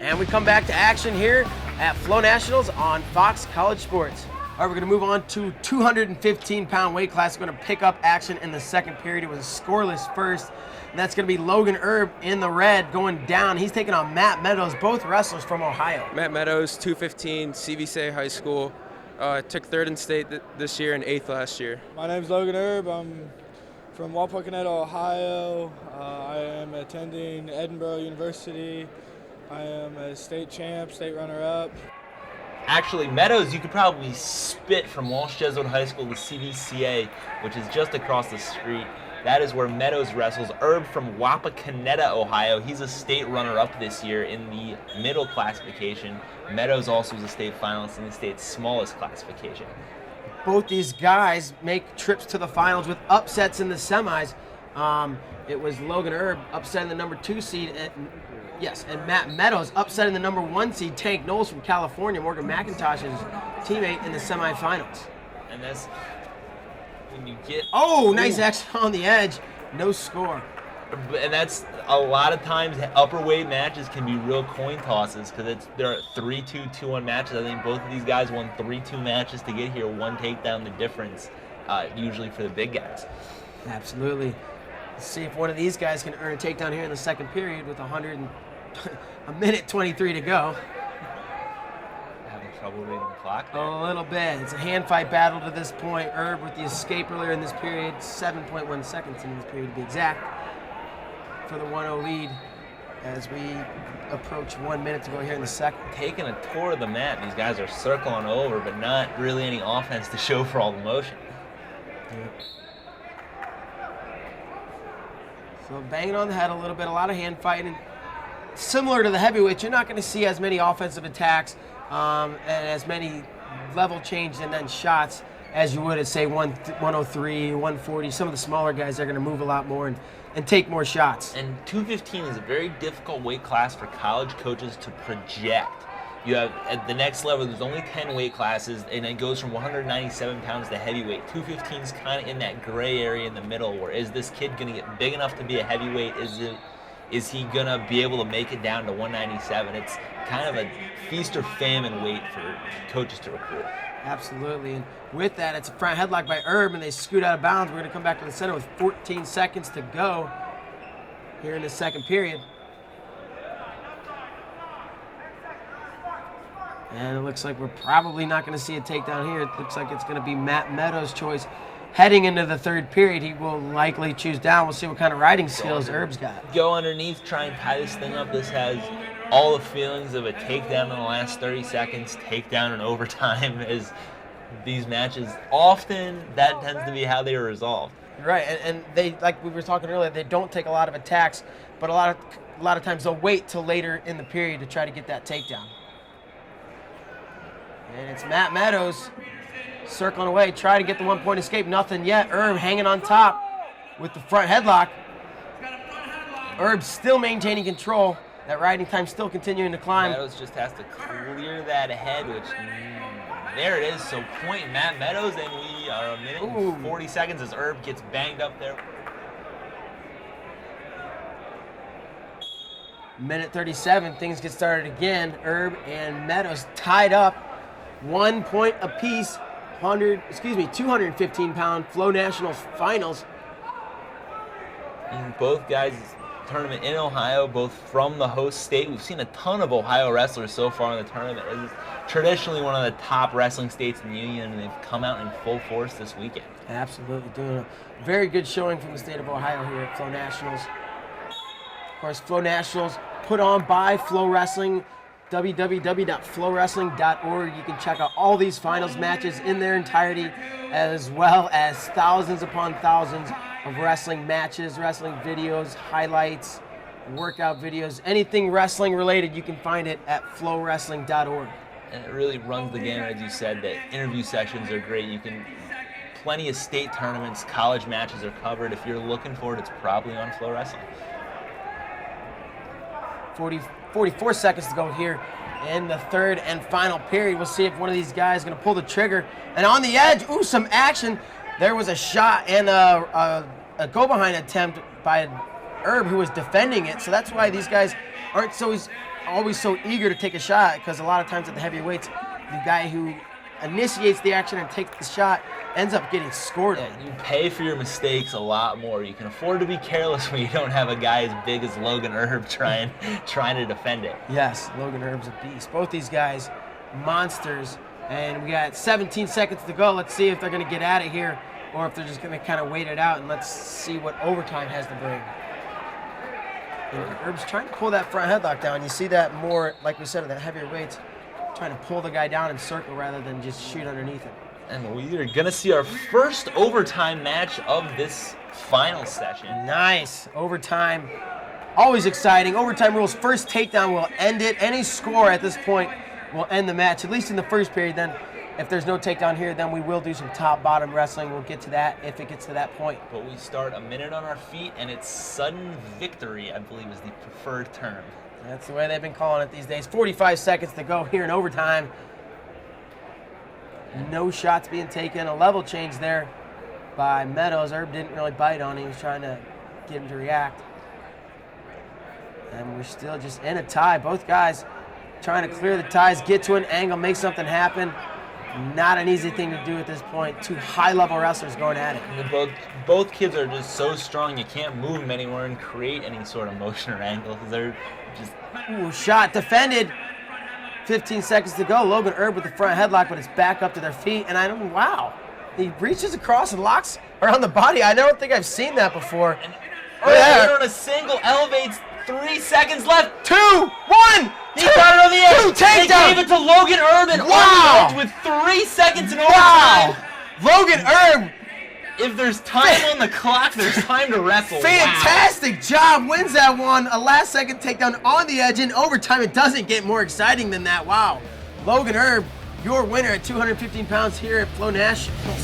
And we come back to action here at Flow Nationals on Fox College Sports. All right, we're going to move on to 215-pound weight class. We're going to pick up action in the second period. It was a scoreless first, and that's going to be Logan Erb in the red going down. He's taking on Matt Meadows, both wrestlers from Ohio. Matt Meadows, 215, CVC High School. Took third in state this year and eighth last year. My name's Logan Erb. I'm from Wapakoneta, Ohio. I am attending Edinburgh University. I am a state champ, state runner-up. Actually, Meadows, you could probably spit from Walsh Jesuit High School to CVCA, which is just across the street. That is where Meadows wrestles. Erb from Wapakoneta, Ohio. He's a state runner-up this year in the middle classification. Meadows also is a state finalist in the state's smallest classification. Both these guys make trips to the finals with upsets in the semis. It was Logan Erb upsetting the number 2 seed, and Matt Meadows upsetting the number 1 seed, Tank Knowles from California, Morgan McIntosh's teammate in the semifinals. And that's when you get... Oh, nice action on the edge. No score. And that's a lot of times upper weight matches can be real coin tosses because there are 3-2, 2-1 matches. I think both of these guys won 3-2 matches to get here. One takedown the difference, usually for the big guys. Absolutely. Let's see if one of these guys can earn a takedown here in the second period with a minute 23 to go. Having trouble reading the clock there. A little bit. It's a hand fight battle to this point. Erb with the escape earlier in this period, 7.1 seconds in this period to be exact, for the 1-0 lead as we approach 1 minute to go here in the second. Taking a tour of the mat, these guys are circling over, but not really any offense to show for all the motion. Yep. So banging on the head a little bit, a lot of hand fighting. Similar to the heavyweights, you're not going to see as many offensive attacks and as many level change and then shots as you would at, say, 103, 140. Some of the smaller guys are going to move a lot more and take more shots. And 215 is a very difficult weight class for college coaches to project. You have, at the next level, there's only 10 weight classes, and it goes from 197 pounds to heavyweight. 215 is kind of in that gray area in the middle, where is this kid going to get big enough to be a heavyweight? Is he going to be able to make it down to 197? It's kind of a feast or famine weight for coaches to recruit. Absolutely. And with that, it's a front headlock by Erb, and they scoot out of bounds. We're going to come back to the center with 14 seconds to go here in the second period. And it looks like we're probably not going to see a takedown here. It looks like it's going to be Matt Meadows' choice. Heading into the third period, he will likely choose down. We'll see what kind of riding skills Erb's got. Go underneath, try and tie this thing up. This has all the feelings of a takedown in the last 30 seconds, takedown in overtime, as these matches often, that tends to be how they are resolved. Right, and they, like we were talking earlier, they don't take a lot of attacks, but a lot of times they'll wait till later in the period to try to get that takedown. And it's Matt Meadows circling away, trying to get the 1-point escape. Nothing yet. Erb hanging on top with the front headlock. Erb still maintaining control. That riding time still continuing to climb. Meadows just has to clear that ahead, which, there it is. So point Matt Meadows, and we are a minute and 40 seconds as Erb gets banged up there. Minute 37, things get started again. Erb and Meadows tied up, 1 point apiece. 215-pound Flow Nationals finals. And both guys' tournament in Ohio, both from the host state. We've seen a ton of Ohio wrestlers so far in the tournament. It is traditionally one of the top wrestling states in the union, and they've come out in full force this weekend. Absolutely, doing a very good showing from the state of Ohio here at Flow Nationals. Of course, Flow Nationals put on by Flow Wrestling. www.flowwrestling.org. You can check out all these finals matches in their entirety, as well as thousands upon thousands of wrestling matches, wrestling videos, highlights, workout videos, anything wrestling related. You can find it at flowwrestling.org. And it really runs the gamut, as you said. The interview sessions are great. Plenty of state tournaments, college matches are covered. If you're looking for it, it's probably on Flow Wrestling. 44 seconds to go here in the third and final period. We'll see if one of these guys is going to pull the trigger. And on the edge, some action. There was a shot and a go-behind attempt by Erb, who was defending it. So that's why these guys aren't always so eager to take a shot, because a lot of times at the heavyweights, the guy who initiates the action and takes the shot ends up getting scored on. You pay for your mistakes a lot more. You can afford to be careless when you don't have a guy as big as Logan Erb trying to defend it. Yes, Logan Erb's a beast. Both these guys, monsters. And we got 17 seconds to go. Let's see if they're going to get at it here, or if they're just going to kind of wait it out, and let's see what overtime has to bring. And Erb's trying to pull that front headlock down. You see that more, like we said, at that heavier weights, trying to pull the guy down and circle rather than just shoot underneath him. And we are going to see our first overtime match of this final session. Nice. Overtime. Always exciting. Overtime rules. First takedown will end it. Any score at this point will end the match, at least in the first period. Then if there's no takedown here, then we will do some top-bottom wrestling. We'll get to that if it gets to that point. But we start a minute on our feet, and it's sudden victory, I believe, is the preferred term. That's the way they've been calling it these days. 45 seconds to go here in overtime. No shots being taken. A level change there by Meadows. Erb didn't really bite on him. He was trying to get him to react. And we're still just in a tie. Both guys trying to clear the ties, get to an angle, make something happen. Not an easy thing to do at this point. Two high-level wrestlers going at it. And both kids are just so strong, you can't move them anywhere and create any sort of motion or angle. They're just... Ooh, shot defended. 15 seconds to go. Logan Erb with the front headlock, but it's back up to their feet. And I don't, wow. He reaches across and locks around the body. I don't think I've seen that before. And Erb on a single elevates. 3 seconds left. 2, 1. He got it on the edge. Takedown. They gave it to Logan Erb and Wow. on the edge with 3 seconds in overtime. Logan Erb. If there's time on the clock, there's time to wrestle. Fantastic job. Wins that one. A last-second takedown on the edge in overtime. It doesn't get more exciting than that. Wow. Logan Erb, your winner at 215 pounds here at Flonational